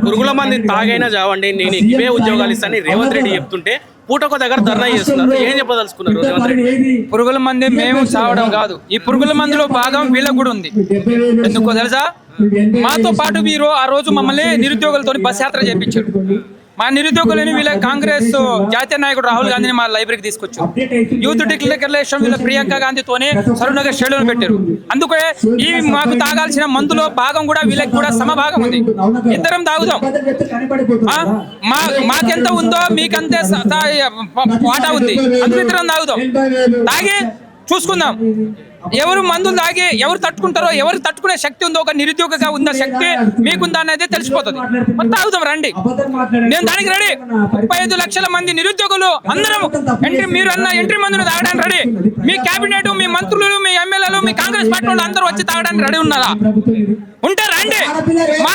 పురుగుల మంది తాగైనా చావండి, నేను ఇవే ఉద్యోగాలు ఇస్తాను రేవంత్ రెడ్డి చెప్తుంటే పూటొక దగ్గర ధర్నా చేస్తున్నారు. ఏం చెప్పదలుచుకున్నారు రేవంత్ రెడ్డి? పురుగుల మంది మేము చావడం కాదు, ఈ పురుగుల మందులో భాగం వీళ్ళకు కూడా ఉంది. ఎందుకో తెలుసా, మాతో పాటు మీరు ఆ రోజు మమ్మల్ని నిరుద్యోగులతో బస్ యాత్ర చేయించారు. మా నిరుద్యోగులని వీళ్ళ కాంగ్రెస్ జాతీయ నాయకుడు రాహుల్ గాంధీని మా లైబ్రరీకి తీసుకొచ్చారు. యూత్ డిక్లరేషన్ వీళ్ళ ప్రియాంక గాంధీతోనే సరూనగర్ స్టేడియం పెట్టారు. అందుకే ఈ మాకు తాగాల్సిన మందులో భాగం కూడా వీళ్ళకి కూడా సమభాగం ఉంది. ఇద్దరం తాగుదాం, మాకెంత ఉందో మీకంతే వాటా ఉంది, అందుకు ఇద్దరం తాగుదాం. తాగి చూసుకుందాం ఎవరు మందులు తాగి ఎవరు తట్టుకుంటారో, ఎవరు తట్టుకునే శక్తి ఉందో, ఒక నిరుద్యోగగా ఉన్న శక్తి మీకుందా అనేది తెలిసిపోతుంది. మరి తాగుదాం రండి, నేను దానికి రెడీ. 35 లక్షల మంది నిరుద్యోగులు అందరం మీరు అన్న ఎంట్రీ మందును తాగడానికి రెడీ. మీ కేబినెట్, మీ మంత్రులు, మీ ఎమ్మెల్యేలు, మీ కాంగ్రెస్ పార్టీ వాళ్ళు అందరూ వచ్చి తాగడానికి రెడీ ఉన్నారా? ఉంటే రండి, మా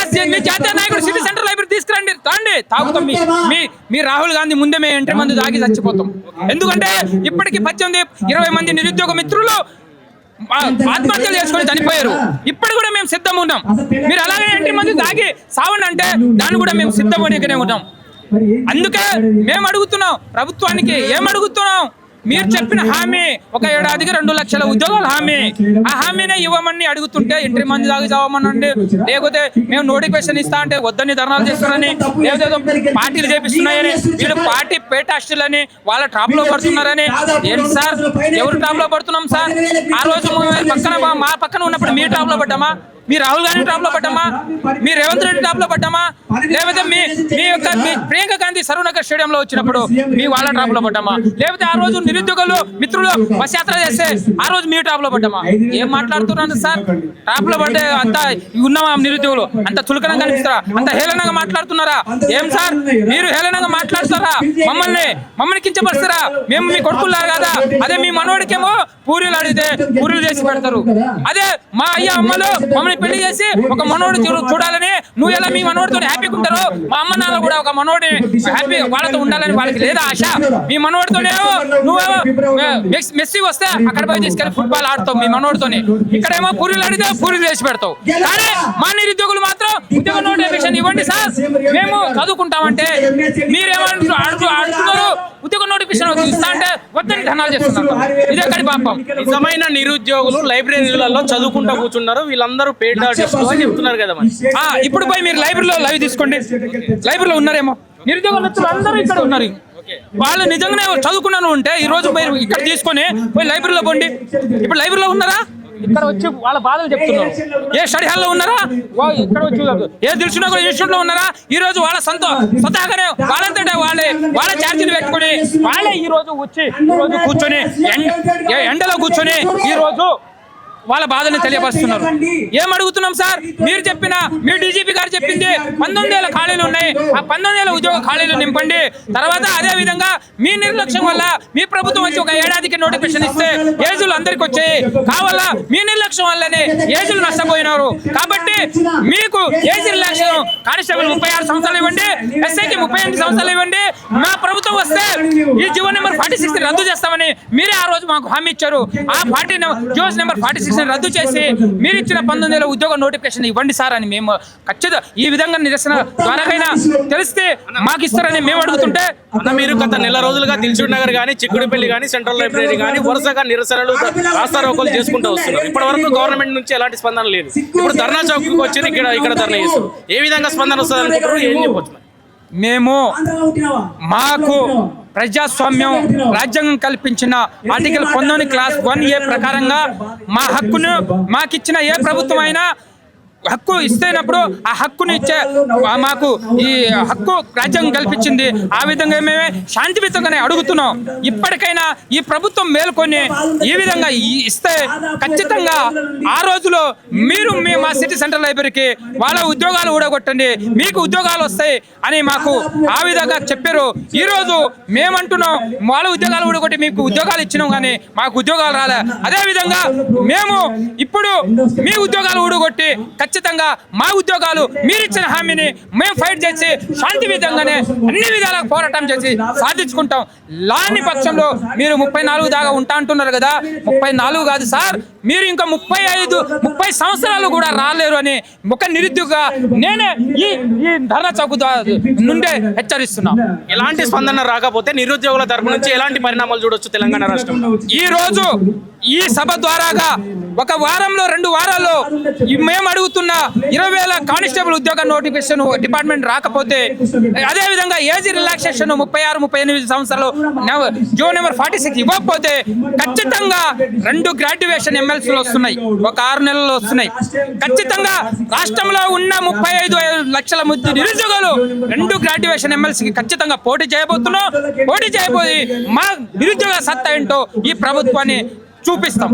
జాతీయ నాయకుడు సిటీ సెంటర్ లైబ్రరీ తీసుకురండి, రండి తాగుతాం. మీ రాహుల్ గాంధీ ముందే మేము ఎంట్రీ మందు తాగి చచ్చిపోతాం. ఎందుకంటే ఇప్పటికీ 18-20 మంది నిరుద్యోగ మిత్రులు ఆత్మహత్యలు చేసుకొని చనిపోయారు. ఇప్పుడు కూడా మేము సిద్ధంగా ఉన్నాం. మీరు అలాగే ఎంట్రీ మంది తాగి సావండి అంటే దాన్ని కూడా మేము సిద్ధమనికనే ఉన్నాం. అందుకే మేము అడుగుతున్నాం ప్రభుత్వానికి, ఏమడుగుతున్నాం, మీరు చెప్పిన హామీ 1 ఏడాదికి 2 లక్షల ఉద్యోగాలు హామీ, ఆ హామీనే ఇవ్వమని అడుగుతుంటే ఎంట్రీ మంది దాకా చావమనండి, లేకపోతే మేము నోటిఫికేషన్ ఇస్తా అంటే వద్దని ధర్నాలు చేస్తున్నారని, లేకపోతే పార్టీలు చేపిస్తున్నాయని, వీళ్ళు పార్టీ పేటాస్టులని వాళ్ళ ట్రాప్ లో పడుతున్నారని. ఏంటి సార్, ఎవరు ట్రాప్ లో పడుతున్నాం సార్? ఆ రోజు మా పక్కన ఉన్నప్పుడు మీరు ట్రాప్ లో పడ్డామా? మీ రాహుల్ గాంధీ టాప్ లో పడ్డామా? మీ రేవంత్ రెడ్డి టాప్ లో పడ్డామా? లేకపోతే మీ ప్రియాంక గాంధీ సరూనగర్ స్టేడియంలో వచ్చినప్పుడు మీ వాళ్ళ టాప్ లో పడ్డామా? లేకపోతే ఆ రోజు నిరుద్యోగులు మిత్రులు బస్ యాత్ర చేస్తే ఆ రోజు మీ టాప్ లో పడ్డామా? ఏం మాట్లాడుతున్నారు సార్? టాప్ లో పడ్డే అంత ఉన్నామా నిరుద్యోగులు? అంత చులకనంగా కనిపిస్తారా? అంత హేళనంగా మాట్లాడుతున్నారా? ఏం సార్ మీరు హేళనంగా మాట్లాడుతారా? మమ్మల్ని కించపరుస్తారా? మేము మీ కొడుకులా కదా? అదే మీ మనోడికేమో పూరీలు అడిగితే పూరీలు చేసి పెడతారు. అదే మా అయ్య అమ్మలు మమ్మల్ని పెళ్లి చేసి ఒక మనోడు చూడాలని, నువ్వు ఎలా మీ మనోడితో హ్యాపీగా ఉంటారో మా అమ్మ నాన్న కూడా ఒక మనోడి హ్యాపీ వాళ్ళతో ఉండాలని వాళ్ళకి లేదా ఆశ? మీ మనోడితోనే నువ్వేమో మెస్సీ వస్తే అక్కడ పోయి తీసుకెళ్ళి ఫుట్బాల్ ఆడతావు మీ మనోడితోనే, ఇక్కడేమో పూరీలు అడిగితే పూరీలు చేసి పెడతావు. కానీ మా నిరుద్యోగులు మాత్రం ఉద్యోగ నోటిఫికేషన్ ఇవ్వండి సార్, మేము చదువుకుంటామంటే మీరేమంటున్నారు? ఉద్యోగ నోటిఫికేషన్ ఇస్తా అంటే వద్దని ధనాలు చేస్తున్నారు. ఇదే కడి పాపం. నిజమైన నిరుద్యోగులు లైబ్రరీలలో చదువుకుంటూ కూర్చున్నారు, వీళ్ళందరూ పేడ్ ఆర్టిస్టులు అని చెప్తున్నారు కదా. మరి ఇప్పుడు పోయి మీరు లైబ్రరీలో లైవ్ తీసుకోండి, లైబ్రరీలో ఉన్నారేమో నిరుద్యోగ మిత్రులు అందరూ ఇక్కడ ఉన్నారు. వాళ్ళు నిజంగానే చదువుకున్నాను ఉంటే ఈ రోజు మీరు ఇక్కడ తీసుకొని పోయి లైబ్రరీలో పోండి. ఇప్పుడు లైబ్రరీలో ఉన్నారా? ఇక్కడ వచ్చి వాళ్ళ బాధలు చెప్తున్నారు. ఏ స్టడీ హాల్లో ఉన్నారా? ఇక్కడ వచ్చి ఏ దిల్సునగర్ ఇన్స్టిట్యూట్ లో ఉన్నారా? ఈ రోజు వాళ్ళ సొంతగానే వాళ్ళంతటే వాళ్ళ ఛార్జీలు పెట్టుకుని వాళ్ళే ఈ రోజు వచ్చి కూర్చొని ఎండలో కూర్చొని ఈ రోజు వాళ్ళ బాధని తెలియపరుస్తున్నారు. ఏం అడుగుతున్నాం సార్? మీరు మీ డీజీపీ గారు చెప్పింది 19,000 ఖాళీలు ఉన్నాయి, ఆ 19,000 ఉద్యోగ ఖాళీలు నింపండి. తర్వాత అదే విధంగా మీ నిర్లక్ష్యం వల్ల మీ ప్రభుత్వం వచ్చి 1 ఏడాదికి నోటిఫికేషన్ ఇస్తే ఏజులు అందరికి వచ్చాయి. కావాలా మీ నిర్లక్ష్యం వల్లనే ఏజులు నష్టపోయినారు. కాబట్టి మీకు ఏజ్ రిలాక్షన్ కానిస్టేబుల్ 36 సంవత్సరాలు ఇవ్వండి, ఎస్ఐకి 38 సంవత్సరాలు ఇవ్వండి. మా ప్రభుత్వం వస్తే ఈ జీవో నెంబర్ 46 రద్దు చేస్తామని మీరే ఆ రోజు మాకు హామీ ఇచ్చారు. ఆ జీవో నెంబర్ 46 రద్దు చేసి మీరు ఇచ్చిన 19,000 ఉద్యోగ నోటిఫికేషన్ ఇవ్వండి సార్ అని మేము ఖచ్చితంగా ఈ విధంగా నిరసన ద్వారాకైనా తెలిస్తే మాకు ఇస్తారని మేము అడుగుతుంటే, మీరు గత నెల రోజులుగా దిల్సుఖ్ నగర్ కానీ, చిక్కుడుపల్లి కానీ, సెంట్రల్ లైబ్రరీ కానీ వరుసగా నిరసనలు రాస్తారోకోలు చేసుకుంటూ వస్తున్నారు. ఇప్పటి వరకు గవర్నమెంట్ నుంచి ఎలాంటి స్పందన లేదు. ఇప్పుడు ధర్నా చౌక్ వచ్చి ఇక్కడ ధర్నా చేస్తారు. ఏ విధంగా స్పందన వస్తుంది అనుకుంటారు? ఏం చెప్పొచ్చు? మాకు ప్రజాస్వామ్యం రాజ్యాంగం కల్పించిన ఆర్టికల్ 19 క్లాస్ 1A ప్రకారంగా మా హక్కును మాకిచ్చిన ఏ ప్రభుత్వం అయినా హక్కు ఇస్తేనప్పుడు ఆ హక్కుని ఇచ్చే మాకు ఈ హక్కు రాజ్యాంగం కల్పించింది. ఆ విధంగా మేమే శాంతియుతంగానే అడుగుతున్నాం. ఇప్పటికైనా ఈ ప్రభుత్వం మేల్కొని ఈ విధంగా ఇస్తే ఖచ్చితంగా ఆ రోజులో మీరు మా సిటీ సెంట్రల్ లైబ్రరీకి వాళ్ళ ఉద్యోగాలు ఊడగొట్టండి, మీకు ఉద్యోగాలు వస్తాయి అని మాకు ఆ విధంగా చెప్పారు. ఈరోజు మేమంటున్నాం వాళ్ళ ఉద్యోగాలు ఊడగొట్టి మీకు ఉద్యోగాలు ఇచ్చినాం కానీ మాకు ఉద్యోగాలు రాలే. అదేవిధంగా మేము ఇప్పుడు మీ ఉద్యోగాలు ఊడగొట్టి ఖచ్చితంగా మా ఉద్యోగాలు మీరిచ్చిన హామీని మేము ఫైట్ చేసి శాంతియుతంగానే అన్ని విధాలుగా పోరాటం చేసి సాధించుకుంటాం. లాని పక్షంలో మీరు 34 దాకా ఉంటా అంటున్నారు కదా, 34 కాదు సార్, మీరు ఇంకా 30 సంవత్సరాలు కూడా రాలేరు అని ఒక నిరుద్యోగ నేనే ఈ ధర్నా చౌక్ నుండే హెచ్చరిస్తున్నా. ఎలాంటి స్పందన రాకపోతే నిరుద్యోగుల తరపు నుంచి ఎలాంటి పరిణామాలు చూడొచ్చు తెలంగాణ రాష్ట్రంలో? ఈ రోజు ఈ సభ ద్వారాగా ఒక వారంలో 2 వారాల్లో మేము అడుగుతున్న 20,000 కానిస్టేబుల్ ఉద్యోగ నోటిఫికేషన్ డిపార్ట్మెంట్ రాకపోతే, అదే విధంగా ఏజ్ రిలాక్సేషన్ 36-38 సంవత్సరాలు జో నెంబర్ 46 ఇవ్వకపోతే ఖచ్చితంగా 2 గ్రాడ్యుయేషన్ ఎమ్మెల్సీలు వస్తున్నాయి, ఒక 6 నెలల్లో వస్తున్నాయి. ఖచ్చితంగా రాష్ట్రంలో ఉన్న 35 లక్షల మంది నిరుద్యోగులు 2 గ్రాడ్యుయేషన్ ఎమ్మెల్సీకి ఖచ్చితంగా పోటీ చేయబోతున్నాం. పోటీ చేయబోయి మా నిరుద్యోగ సత్తా ఏంటో ఈ ప్రభుత్వాన్ని చూపిస్తాం.